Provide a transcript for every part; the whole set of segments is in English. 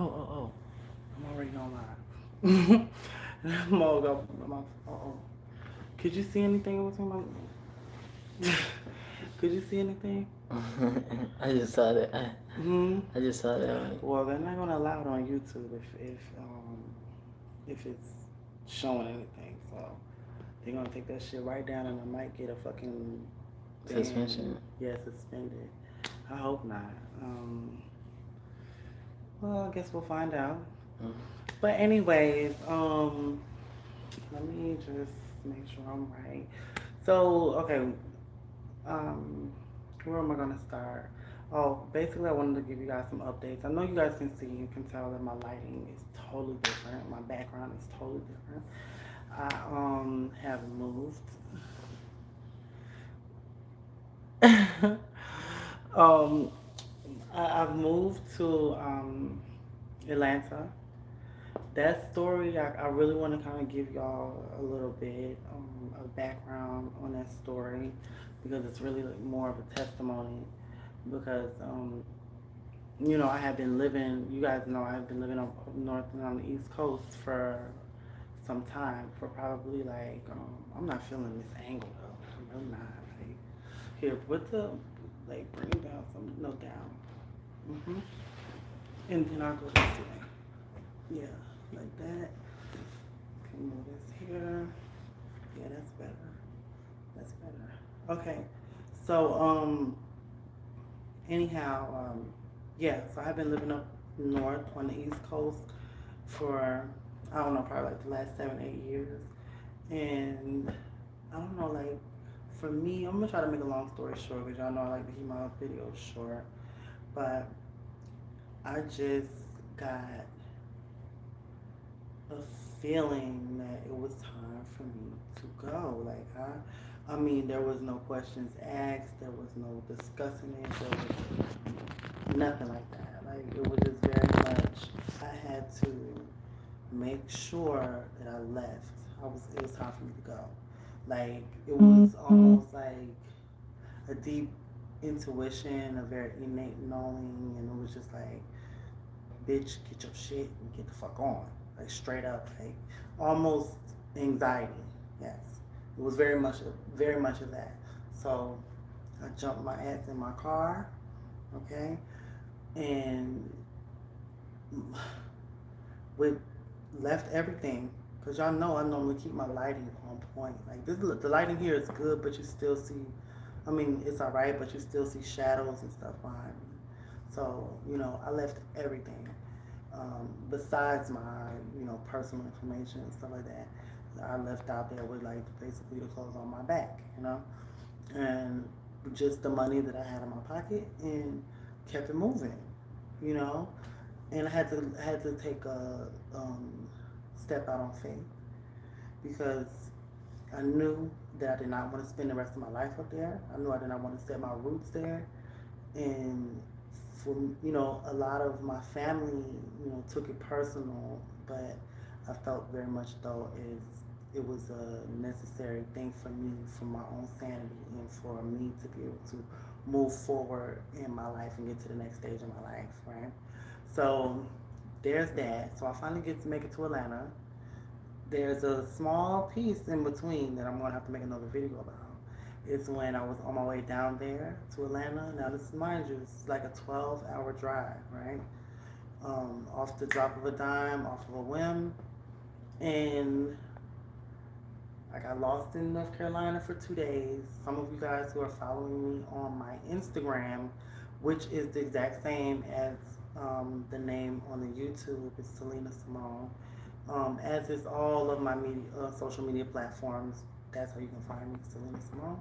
Oh. I'm already on live. I'm all go. Oh. Could you see anything? What's on my? Could you see anything? I just saw that. Hmm. I just saw that one. Well, they're not gonna allow it on YouTube if it's showing anything. So they're gonna take that shit right down, and I might get a fucking ban. Suspension. Yeah, suspended. I hope not. Well, I guess we'll find out. Mm. But anyways, let me just make sure I'm right. So, okay, um, where am I gonna start? Oh, basically, I wanted to give you guys some updates. I know you guys can see, you can tell that my lighting is totally different. My background is totally different. I have moved. um, I've moved to Atlanta. That story, I really want to kind of give y'all a little bit of background on that story because it's really like more of a testimony. Because, I have been living, you guys know, I have been living up north and on the East Coast for some time, for probably like, I'm not feeling this angle though. I'm really not. Like, here, bring it down, no, down. Hmm. And then I'll go this way. Yeah, like that. Can move this here. Yeah, that's better. That's better. Okay. So, anyhow, yeah, so I've been living up north on the East Coast for, I don't know, probably like the last 7, 8 years. And I don't know, like, for me, I'm gonna try to make a long story short because y'all know I like to keep my videos short. But I just got a feeling that it was time for me to go. Like I mean, there was no questions asked. There was no discussing it. There was nothing like that. Like it was just very much. I had to make sure that I left. It was time for me to go. Like it was almost like a deep intuition, a very innate knowing, and it was just like, bitch, get your shit and get the fuck on. Like straight up, like almost anxiety. Yes, it was very much of that. So I jumped my ass in my car, okay, and with left everything. Cause y'all know I normally keep my lighting on point. Like the lighting here is good, but you still see. I mean, it's alright, but you still see shadows and stuff behind me. So I left everything. Besides my personal information and stuff like that, I left out there with like basically the clothes on my back, and just the money that I had in my pocket, and kept it moving, you know. And I had to take a step out on faith because I knew that I did not want to spend the rest of my life up there. I knew I did not want to set my roots there, and for a lot of my family took it personal, but I felt very much though it was a necessary thing for me, for my own sanity, and for me to be able to move forward in my life and get to the next stage of my life, right? So there's that. So I finally get to make it to Atlanta. There's a small piece in between that I'm gonna have to make another video about. It's when I was on my way down there to Atlanta. Now this, mind you, it's like a 12-hour drive, right? Off the drop of a dime, off of a whim, and I got lost in North Carolina for 2 days. Some of you guys who are following me on my Instagram, which is the exact same as the name on the YouTube, is Selena Simone. As is all of my social media platforms. That's how you can find me, Selena Simone.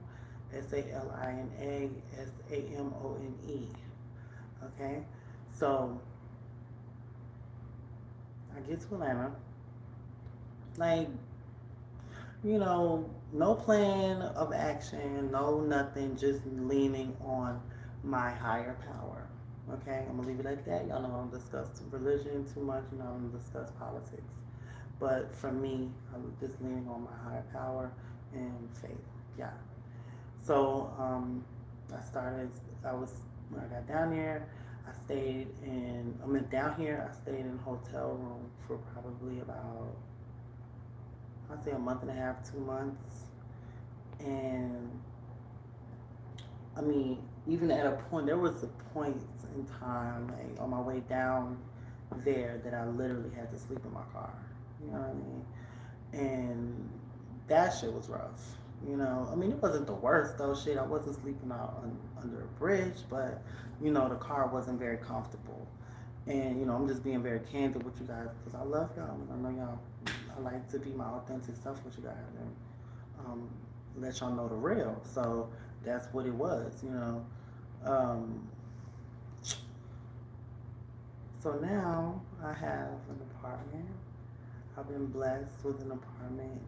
SALINA SAMONE. Okay, so I get to Atlanta, like no plan of action, no nothing, just leaning on my higher power. Okay, I'm gonna leave it at that. Y'all know I don't discuss religion too much. I don't discuss politics. But for me, I'm just leaning on my higher power and faith. Yeah. So I started. I was when I got down there. down here, I stayed in a hotel room for probably about, I'd say a month and a half, 2 months. And I mean, even at a point, there was a point in time, like on my way down there, that I literally had to sleep in my car. You know what I mean? And that shit was rough. I mean, it wasn't the worst though. Shit, I wasn't sleeping out under a bridge, but the car wasn't very comfortable. And I'm just being very candid with you guys because I love y'all. I know y'all. I like to be my authentic stuff with you guys and um, let y'all know the real. So that's what it was. Um, so now I have an apartment. I've been blessed with an apartment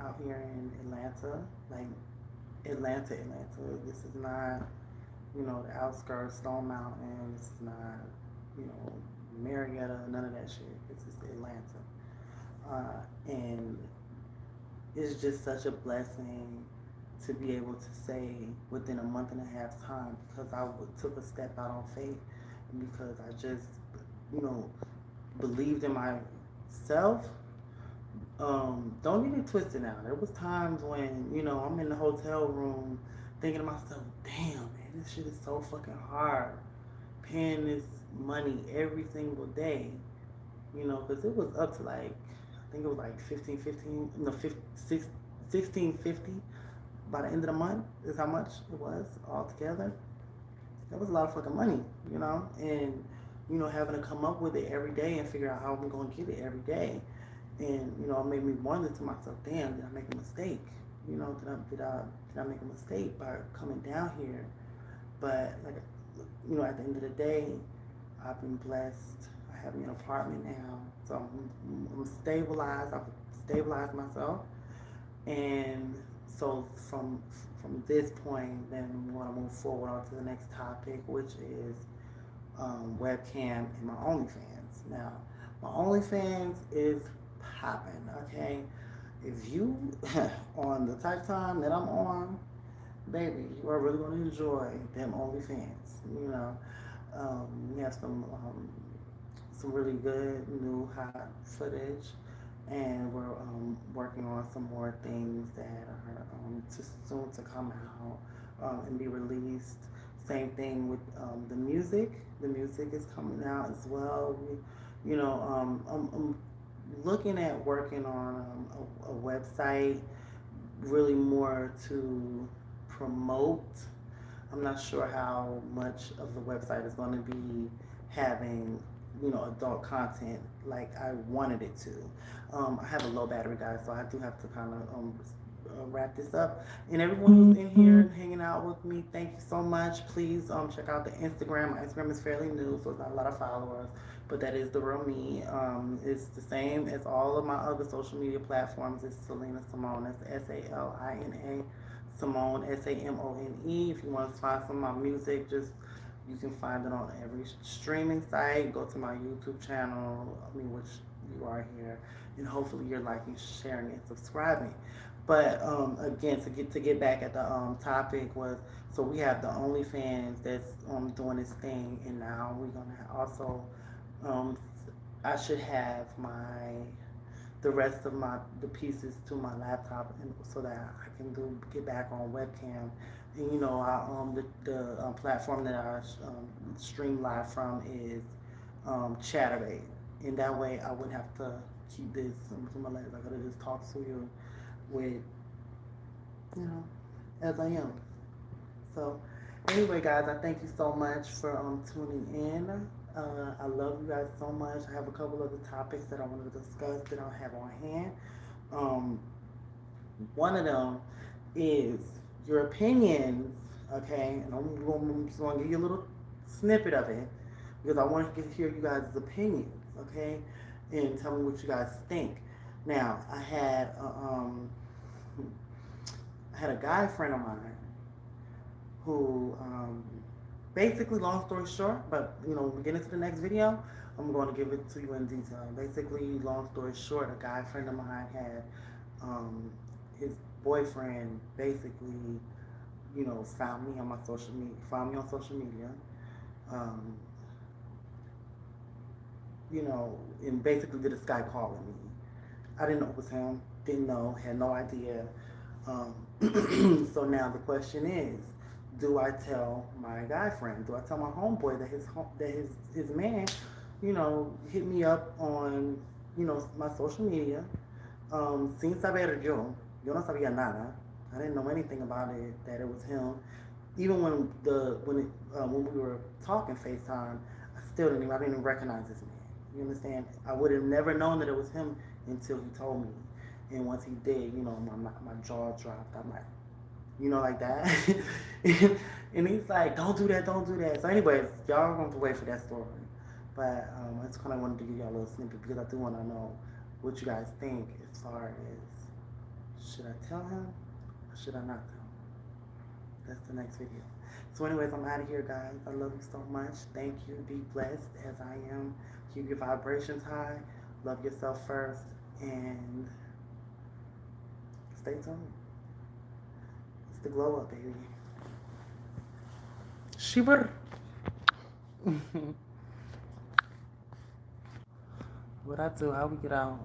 out here in Atlanta, like Atlanta. This is not, the outskirts, Stone Mountain. This is not, you know, Marietta, none of that shit. This is Atlanta. And it's just such a blessing to be able to say within a month and a half time because took a step out on faith and because I just, you know, believed in myself. Don't get it twisted now. There was times when, I'm in the hotel room thinking to myself, damn, man, this shit is so fucking hard. Paying this money every single day, because it was up to like, I think it was like 15, no, 1650 by the end of the month is how much it was altogether. That was a lot of fucking money. And, having to come up with it every day and figure out how I'm going to get it every day. And, it made me wonder to myself, damn, did I make a mistake? Did I make a mistake by coming down here? But, like, at the end of the day, I've been blessed. I have an apartment now. So I'm stabilized. I've stabilized myself. And so from this point, then we want to move forward on to the next topic, which is webcam and my OnlyFans. Now, my OnlyFans is popping, okay? If you on the type time that I'm on, baby, you are really going to enjoy them OnlyFans. We have some really good new hot footage, and we're working on some more things that are soon to come out and be released. Same thing with the music. The music is coming out as well. I'm looking at working on a website, really more to promote. I'm not sure how much of the website is going to be having, adult content like I wanted it to. I have a low battery, guys, so I do have to kind of wrap this up. And everyone who's in here and hanging out with me, thank you so much. Please check out the Instagram. My Instagram is fairly new, so it's not a lot of followers, but that is the real me. It's the same as all of my other social media platforms. It's Selena Simone. That's Salina Simone, Samone. If you want to find some of my music, you can find it on every streaming site. Go to my YouTube channel, which you are here, and hopefully you're liking, sharing, and subscribing. But again, to get back at the topic was, so we have the OnlyFans that's doing this thing, and now we're gonna also I should have the rest of the pieces to my laptop, and so that I can get back on webcam. And the platform that I stream live from is chaturbate, and that way I wouldn't have to keep this between my legs. I could have just talked to you with, as I am. So anyway, guys, I thank you so much for tuning in. I love you guys so much. I have a couple other topics that I want to discuss that I have on hand. One of them is your opinions, okay? And I'm just going to give you a little snippet of it because I want to hear you guys' opinions, okay? And tell me what you guys think. Now, I had a guy friend of mine who, basically, long story short, but when we get into the next video, I'm going to give it to you in detail. Basically, long story short, a guy friend of mine had his boyfriend basically, found me on social media, Um, you know, and basically did this guy calling me. I didn't know it was him. Didn't know. Had no idea. Um, so now the question is, do I tell my guy friend? Do I tell my homeboy that his man, you know, hit me up on, you know, my social media, sin saber yo no sabía nada. I didn't know anything about it that it was him. Even when we were talking FaceTime, I didn't even recognize this man. You understand? I would have never known that it was him until he told me. And once he did, you know, my jaw dropped. I'm like, you know, like that. And he's like, don't do that, don't do that. So, anyways, y'all are going to wait for that story. But I just kind of wanted to give y'all a little snippet because I do want to know what you guys think as far as should I tell him or should I not tell him? That's the next video. So, anyways, I'm out of here, guys. I love you so much. Thank you. Be blessed as I am. Keep your vibrations high. Love yourself first. And stay tuned. It's the glow up, baby. Shiver. What I do? How we get out?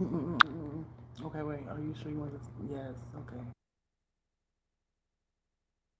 Okay, wait. Are you sure you want this? Yes. Okay.